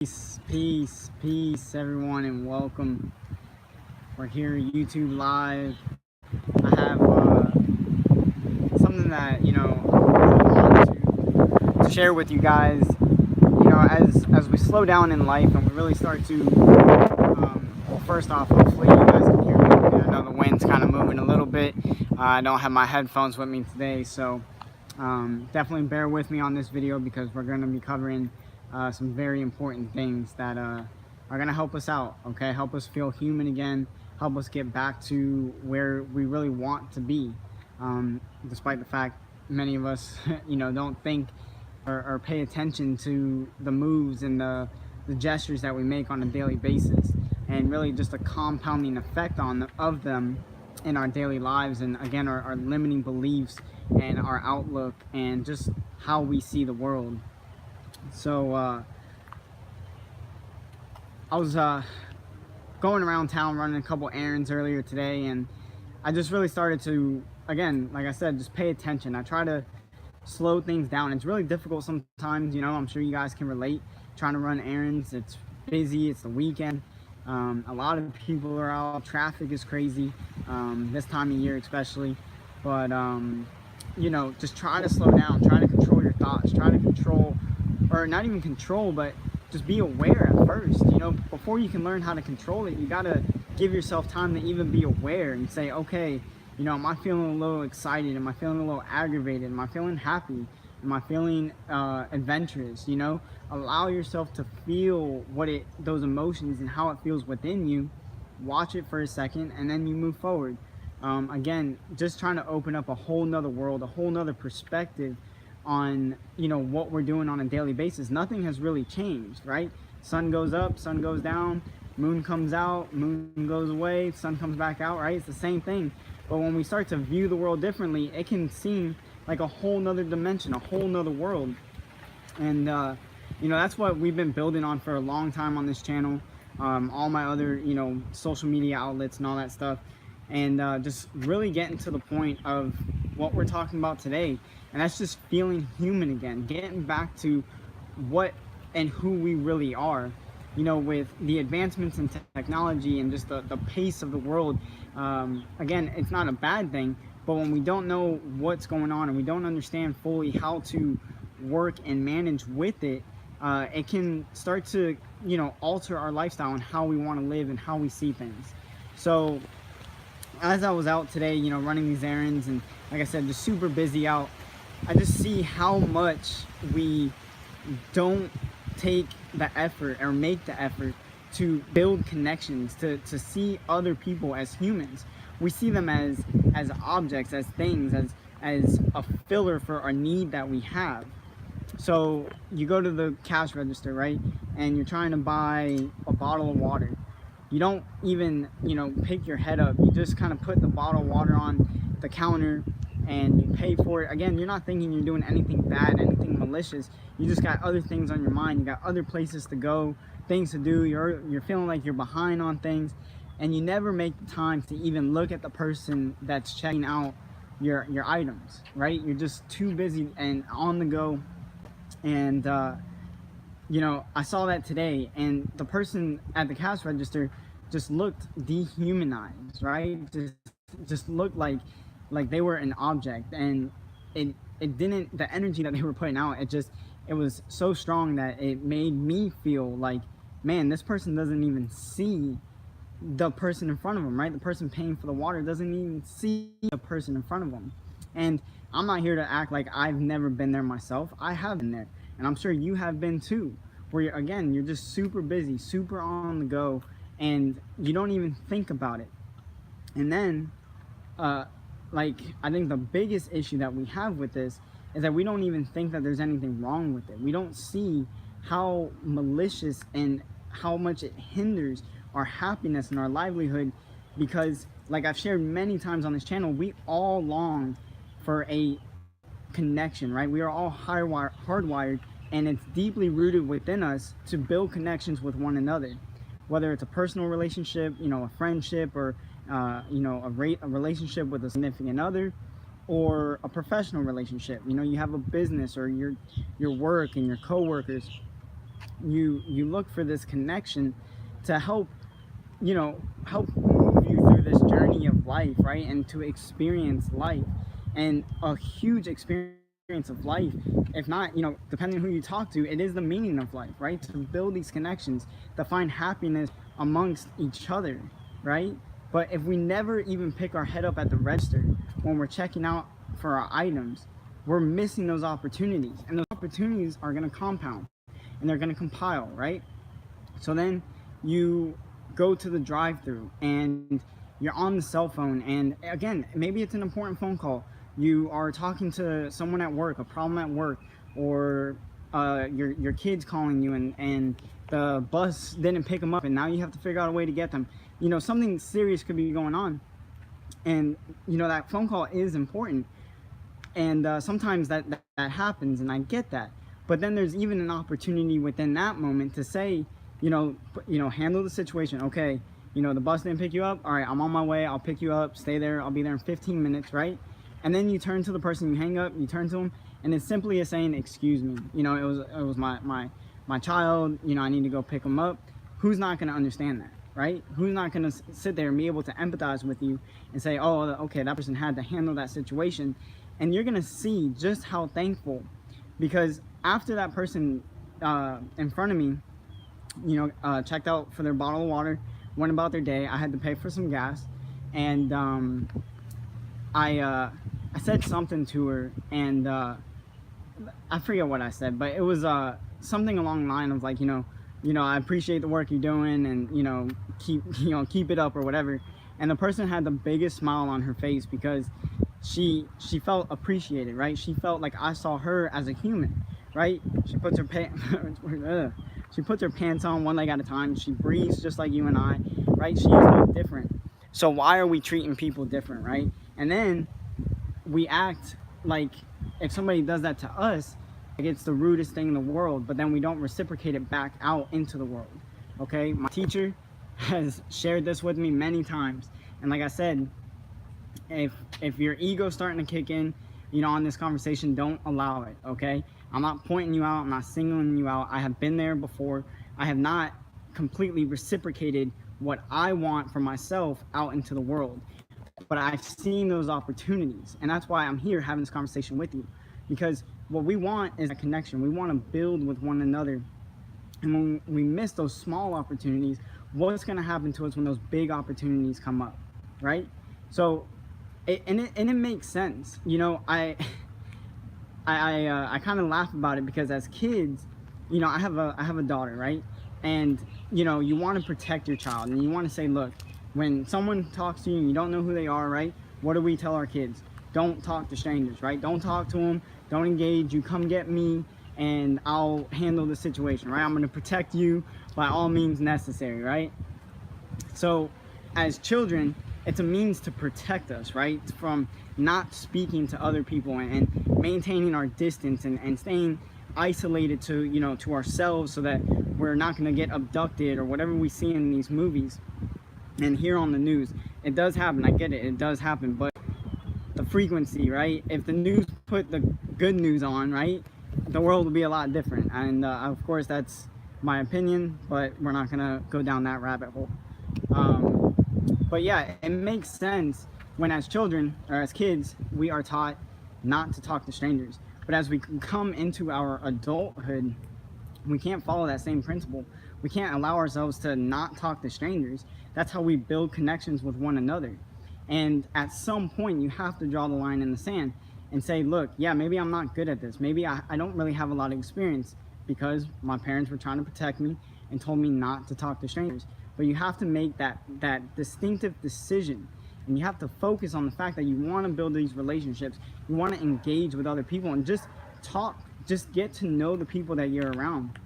Peace, everyone, and welcome. We're here, YouTube Live. I have something that I want to share with you guys. As we slow down in life and we really start to, well, first off, hopefully you guys can hear me. I know the wind's kind of moving a little bit. I don't have my headphones with me today, so definitely bear with me on this video because we're going to be covering some very important things that are going to help us out, okay? Help us feel human again, help us get back to where we really want to be, despite the fact many of us, don't think or pay attention to the moves and the gestures that we make on a daily basis, and really just a compounding effect of them in our daily lives, and again our limiting beliefs and our outlook and just how we see the world. So I was going around town running a couple errands earlier today, and I just really started to, again, like I said, just pay attention. I try to slow things down. It's really difficult sometimes, I'm sure you guys can relate, trying to run errands. It's busy, it's the weekend. A lot of people are out, traffic is crazy, this time of year especially. But just try to slow down, try to control your thoughts, try to control, or not even control, but just be aware at first. Before you can learn how to control it, you gotta give yourself time to even be aware and say, okay, am I feeling a little excited? Am I feeling a little aggravated? Am I feeling happy? Am I feeling adventurous? Allow yourself to feel those emotions and how it feels within you. Watch it for a second, and then you move forward. Again, just trying to open up a whole nother world, a whole nother perspective on what we're doing on a daily basis. Nothing has really changed, right? Sun goes up, sun goes down, moon comes out, moon goes away, sun comes back out, right? It's the same thing. But when we start to view the world differently, it can seem like a whole nother dimension, a whole nother world. And that's what we've been building on for a long time on this channel, all my other social media outlets and all that stuff, and just really getting to the point of what we're talking about today, and that's just feeling human again, getting back to what and who we really are. With the advancements in technology and just the pace of the world, again, it's not a bad thing, but when we don't know what's going on and we don't understand fully how to work and manage with it, it can start to alter our lifestyle and how we want to live and how we see things. So as I was out today, running these errands, and like I said, just super busy out, I just see how much we don't take the effort or make the effort to build connections, to see other people as humans. We see them as objects, as things, as a filler for our need that we have. So you go to the cash register, right, and you're trying to buy a bottle of water. You don't even pick your head up. You just kind of put the bottle of water on the counter and you pay for it. Again, you're not thinking you're doing anything bad, anything malicious. You just got other things on your mind. You got other places to go, things to do. You're feeling like you're behind on things, and you never make the time to even look at the person that's checking out your items, right? You're just too busy and on the go. And I saw that today, and the person at the cash register just looked dehumanized, right? Just looked like they were an object, and it didn't, the energy that they were putting out, it was so strong that it made me feel like, man, this person doesn't even see the person in front of them, right? The person paying for the water doesn't even see the person in front of them. And I'm not here to act like I've never been there myself. I have been there, and I'm sure you have been too, where you're just super busy, super on the go, and you don't even think about it. And then I think the biggest issue that we have with this is that we don't even think that there's anything wrong with it. We don't see how malicious and how much it hinders our happiness and our livelihood, because, like I've shared many times on this channel, we all long for a connection, right? We are all hardwired, and it's deeply rooted within us to build connections with one another, whether it's a personal relationship, a friendship, or a relationship with a significant other, or a professional relationship. You have a business, or your work and your coworkers. you look for this connection to help, help move you through this journey of life, right? And to experience life. And a huge experience of life, if not, depending on who you talk to, it is the meaning of life, right? To build these connections, to find happiness amongst each other, right? But if we never even pick our head up at the register when we're checking out for our items, we're missing those opportunities. And those opportunities are going to compound and they're going to compile, right? So then you go to the drive-through and you're on the cell phone, and again, maybe it's an important phone call. You are talking to someone at work, a problem at work, or your kid's calling you, and the bus didn't pick them up, and now you have to figure out a way to get them. Something serious could be going on, and that phone call is important. And sometimes that happens, and I get that. But then there's even an opportunity within that moment to say, handle the situation. Okay, the bus didn't pick you up. All right, I'm on my way. I'll pick you up. Stay there. I'll be there in 15 minutes, right? And then you turn to the person, you hang up, you turn to them, and it's simply a saying, excuse me. It was my child. I need to go pick them up. Who's not going to understand that, right? Who's not going to sit there and be able to empathize with you and say, oh, okay, that person had to handle that situation. And you're going to see just how thankful, because after that person in front of me, checked out for their bottle of water, went about their day. I had to pay for some gas, and I said something to her, and I forget what I said, but it was something along the line of like, I appreciate the work you're doing, and keep it up or whatever. And the person had the biggest smile on her face because she felt appreciated, right? She felt like I saw her as a human, right? She puts her she puts her pants on one leg at a time. She breathes just like you and I, right? She's no different. So why are we treating people different, right? And then we act like if somebody does that to us, like it's the rudest thing in the world, but then we don't reciprocate it back out into the world, okay? My teacher has shared this with me many times. And like I said, if your ego's starting to kick in, on this conversation, don't allow it, okay? I'm not pointing you out. I'm not singling you out. I have been there before. I have not completely reciprocated what I want for myself out into the world. But I've seen those opportunities. And that's why I'm here having this conversation with you. Because what we want is a connection. We want to build with one another. And when we miss those small opportunities, what's going to happen to us when those big opportunities come up, right? So, it makes sense. I kind of laugh about it because as kids, I have a daughter, right? And you want to protect your child, and you want to say, look, when someone talks to you and you don't know who they are, right? What do we tell our kids? Don't talk to strangers, right? Don't talk to them. Don't engage. You come get me, and I'll handle the situation, right? I'm going to protect you by all means necessary, right? So, as children, it's a means to protect us, right? From not speaking to other people and maintaining our distance and staying isolated to, to ourselves so that we're not going to get abducted or whatever we see in these movies and hear on the news. It does happen. I get it. It does happen. But the frequency, right? If the news put the good news on, right, the world would be a lot different. And of course, that's my opinion, but we're not going to go down that rabbit hole. But yeah, it makes sense when as children or as kids, we are taught not to talk to strangers. But as we come into our adulthood, we can't follow that same principle. We can't allow ourselves to not talk to strangers. That's how we build connections with one another. And at some point, you have to draw the line in the sand and say, look, yeah, maybe I'm not good at this. Maybe I don't really have a lot of experience because my parents were trying to protect me and told me not to talk to strangers. But you have to make that distinctive decision, and you have to focus on the fact that you want to build these relationships. You want to engage with other people and just talk, just get to know the people that you're around.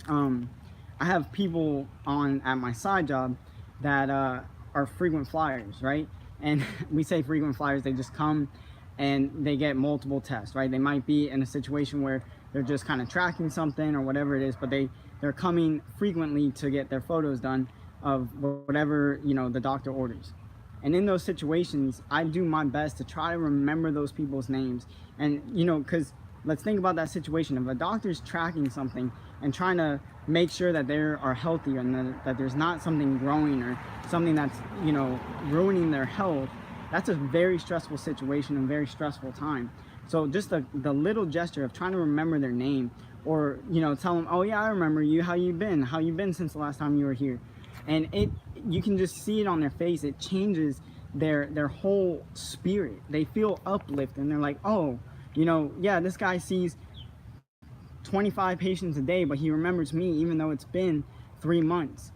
I have people at my side job that are frequent flyers, right? And we say frequent flyers, they just come and they get multiple tests, right? They might be in a situation where they're just kind of tracking something or whatever it is, but they're coming frequently to get their photos done of whatever, the doctor orders. And in those situations, I do my best to try to remember those people's names. And, because let's think about that situation. If a doctor's tracking something and trying to make sure that they are healthy and that there's not something growing or something that's, you know, ruining their health, that's a very stressful situation and very stressful time. So just the little gesture of trying to remember their name, or, you know, tell them, oh yeah, I remember you, how you been since the last time you were here. And you can just see it on their face. It changes their whole spirit. They feel uplifted and they're like, oh, you know, yeah, this guy sees 25 patients a day, but he remembers me even though it's been 3 months.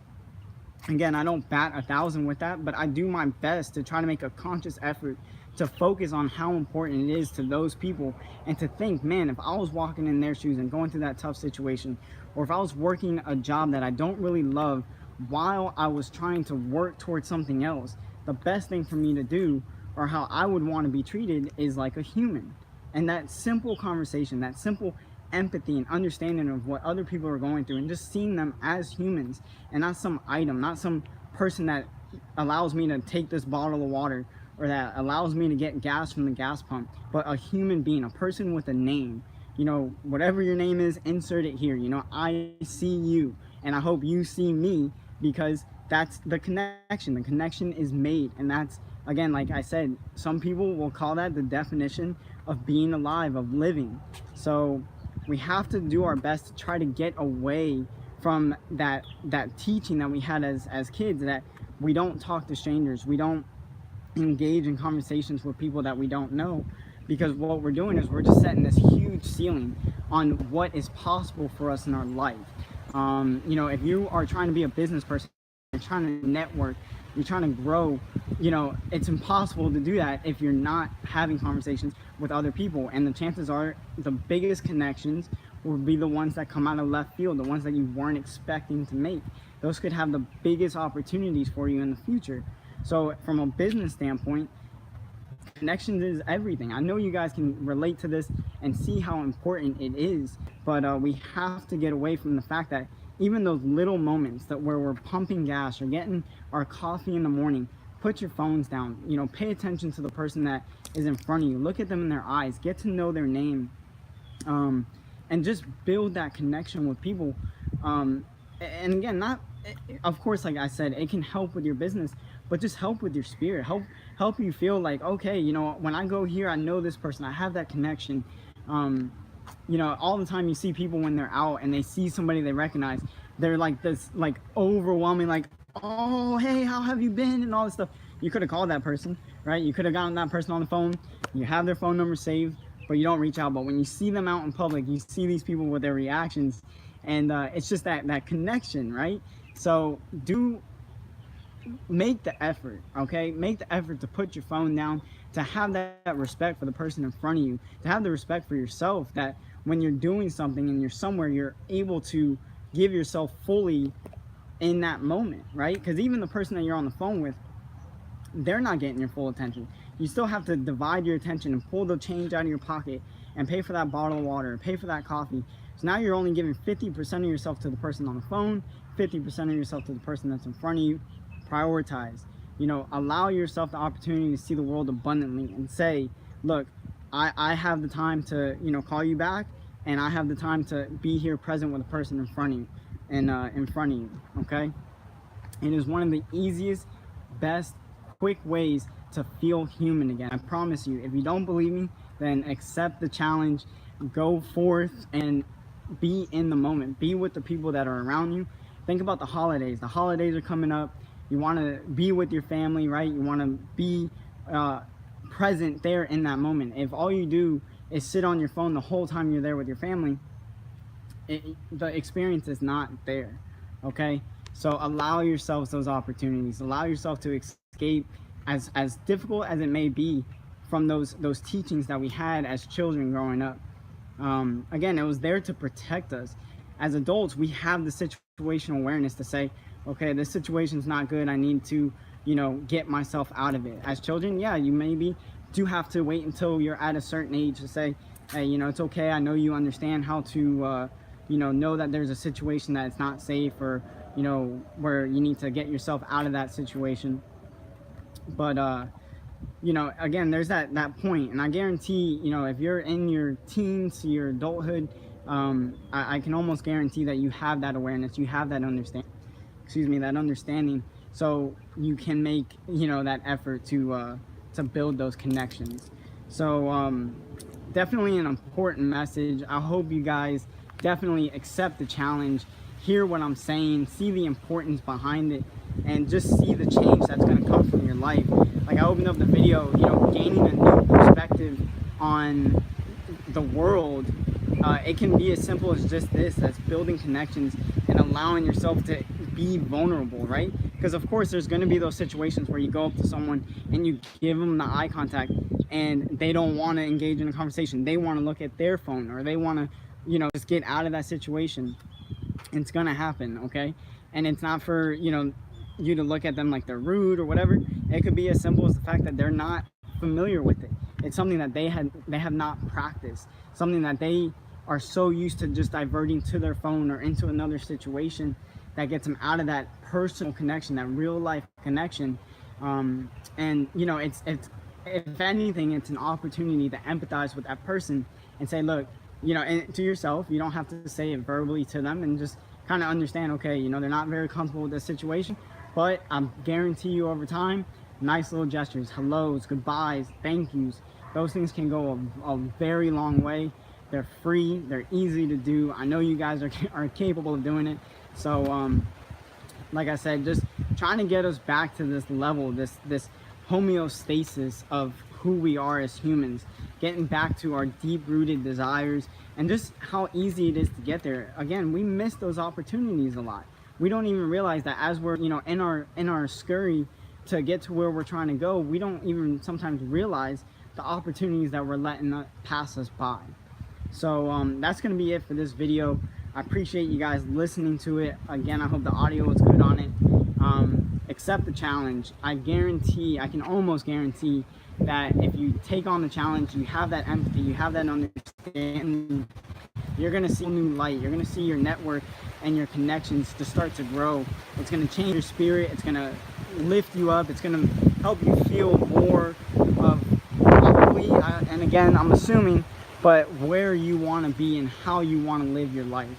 Again, I don't bat 1,000 with that, but I do my best to try to make a conscious effort to focus on how important it is to those people, and to think, man, if I was walking in their shoes and going through that tough situation, or if I was working a job that I don't really love while I was trying to work towards something else, the best thing for me to do, or how I would want to be treated, is like a human. And that simple conversation, that simple empathy and understanding of what other people are going through, and just seeing them as humans and not some item, not some person that allows me to take this bottle of water, or that allows me to get gas from the gas pump, but a human being, a person with a name. You know, whatever your name is, insert it here. You know, I see you and I hope you see me, because that's the connection. The connection is made, and that's, again, like I said, some people will call that the definition of being alive, of living. So we have to do our best to try to get away from that teaching that we had as kids, that we don't talk to strangers, we don't engage in conversations with people that we don't know, because what we're doing is we're just setting this huge ceiling on what is possible for us in our life. You know, if you are trying to be a business person, you're trying to network, you're trying to grow, you know, it's impossible to do that if you're not having conversations with other people. And the chances are the biggest connections will be the ones that come out of left field, the ones that you weren't expecting to make. Those could have the biggest opportunities for you in the future. So from a business standpoint, connections is everything. I know you guys can relate to this and see how important it is, but we have to get away from the fact that even those little moments that where we're pumping gas or getting our coffee in the morning, put your phones down. You know, pay attention to the person that is in front of you. Look at them in their eyes. Get to know their name, and just build that connection with people. And again, not, of course, like I said, it can help with your business, but just help with your spirit. Help you feel like, okay, you know, when I go here, I know this person, I have that connection. You know, all the time you see people when they're out and they see somebody they recognize, they're like this, like overwhelming, like, oh, hey, how have you been, and all this stuff. You could have called that person, right? You could have gotten that person on the phone. You have their phone number saved, but you don't reach out. But when you see them out in public, you see these people with their reactions, and it's just that connection, right? So make the effort, okay? Make the effort to put your phone down, to have that respect for the person in front of you, to have the respect for yourself, that when you're doing something and you're somewhere, you're able to give yourself fully in that moment, right? Because even the person that you're on the phone with, they're not getting your full attention. You still have to divide your attention and pull the change out of your pocket and pay for that bottle of water, pay for that coffee. So now you're only giving 50% of yourself to the person on the phone, 50% of yourself to the person that's in front of you. Prioritize. You know, allow yourself the opportunity to see the world abundantly and say, look, I have the time to, you know, call you back, and I have the time to be here present with the person in front of you, and in front of you, okay? It is one of the easiest, best, quick ways to feel human again. I promise you. If you don't believe me, then accept the challenge, go forth and be in the moment. Be with the people that are around you. Think about the holidays. The holidays are coming up. You want to be with your family, right? You want to be present there in that moment. If all you do is sit on your phone the whole time you're there with your family, the experience is not there, okay? So allow yourselves those opportunities. Allow yourself to escape, as difficult as it may be, from those teachings that we had as children growing up. Again, it was there to protect us. As adults, we have the situational awareness to say, okay, this situation's not good, I need to, you know, get myself out of it. As children, yeah, you maybe do have to wait until you're at a certain age to say, hey, you know, it's okay, I know you understand how to, you know that there's a situation that it's not safe, or, you know, where you need to get yourself out of that situation. But, you know, again, there's that point, and I guarantee, you know, if you're in your teens to your adulthood, I can almost guarantee that you have that awareness, you have that understanding, so you can make, you know, that effort to build those connections. So definitely an important message. I hope you guys definitely accept the challenge, hear what I'm saying, see the importance behind it, and just see the change that's going to come from your life. Like I opened up the video, you know, gaining a new perspective on the world. It can be as simple as just this, that's building connections and allowing yourself to be vulnerable, right? Because of course there's going to be those situations where you go up to someone and you give them the eye contact and they don't want to engage in a conversation. They want to look at their phone, or they want to, you know, just get out of that situation. It's going to happen, okay? And it's not for, you know, you to look at them like they're rude or whatever. It could be as simple as the fact that they're not familiar with it. It's something that they have not practiced, something that they are so used to just diverting to their phone or into another situation that gets them out of that personal connection, that real life connection. And you know, it's if anything, it's an opportunity to empathize with that person and say, look, you know, and to yourself, you don't have to say it verbally to them, and just kind of understand, okay, you know, they're not very comfortable with this situation, but I guarantee you over time, nice little gestures, hellos, goodbyes, thank yous, those things can go a very long way. They're free, they're easy to do. I know you guys are capable of doing it. So like I said, just trying to get us back to this level, this homeostasis of who we are as humans, getting back to our deep-rooted desires, and just how easy it is to get there. Again, we miss those opportunities a lot. We don't even realize that as we're, you know, in our scurry to get to where we're trying to go, we don't even sometimes realize the opportunities that we're letting pass us by. So that's going to be it for this video. I appreciate you guys listening to it. Again, I hope the audio is good on it. Accept the challenge. I can almost guarantee that if you take on the challenge, you have that empathy, you have that understanding, you're going to see a new light. You're going to see your network and your connections to start to grow. It's going to change your spirit. It's going to lift you up. It's going to help you feel more of probably, and again, I'm assuming, but where you want to be and how you want to live your life.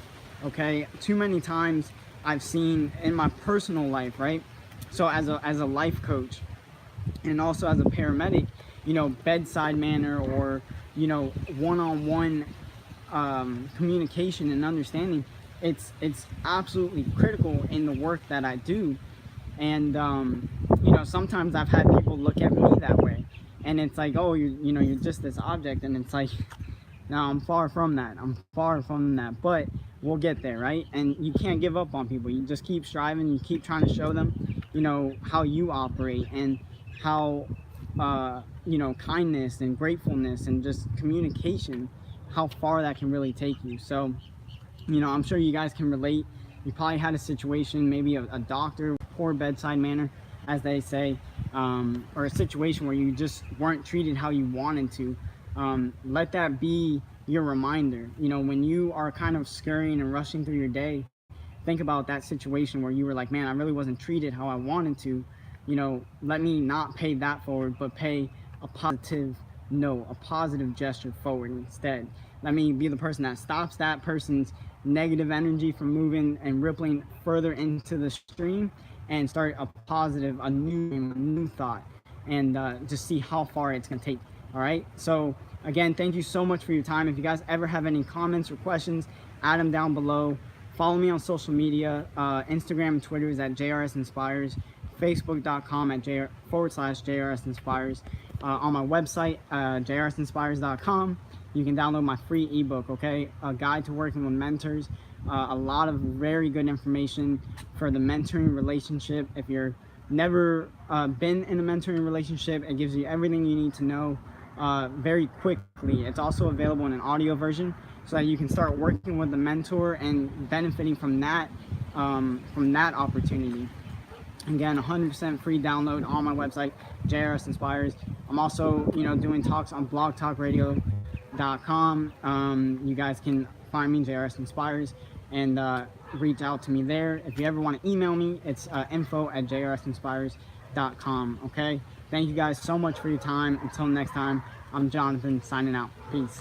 Okay, too many times I've seen in my personal life, right? So as a life coach and also as a paramedic, you know, bedside manner, or, you know, one-on-one communication and understanding, it's absolutely critical in the work that I do. And you know, sometimes I've had people look at me that way, and it's like, oh, you're just this object, and it's like, no, I'm far from that. But we'll get there, right? And you can't give up on people. You just keep striving. You keep trying to show them, you know, how you operate, and how you know, kindness and gratefulness and just communication, how far that can really take you. So, you know, I'm sure you guys can relate. You probably had a situation, maybe a doctor, poor bedside manner, as they say, or a situation where you just weren't treated how you wanted to. Let that be your reminder. You know, when you are kind of scurrying and rushing through your day, think about that situation where you were like, man, I really wasn't treated how I wanted to. You know, let me not pay that forward, but pay a positive note, a positive gesture forward instead. Let me be the person that stops that person's negative energy from moving and rippling further into the stream, and start a positive, a new thought, and just see how far it's going to take. All right, so again, thank you so much for your time. If you guys ever have any comments or questions, add them down below. Follow me on social media. Instagram and Twitter is at JRS Inspires. Facebook.com at /JRS Inspires. On my website, jrsinspires.com, you can download my free ebook, okay? A guide to working with mentors. A lot of very good information for the mentoring relationship. If you're never been in a mentoring relationship, it gives you everything you need to know very quickly. It's also available in an audio version, so that you can start working with the mentor and benefiting from that opportunity. Again, 100% free download on my website, JRS Inspires. I'm also, you know, doing talks on blogtalkradio.com. You guys can find me, JRS Inspires, and reach out to me there. If you ever want to email me, it's info@jrsinspires.com. Okay? Thank you guys so much for your time. Until next time, I'm Jonathan, signing out. Peace.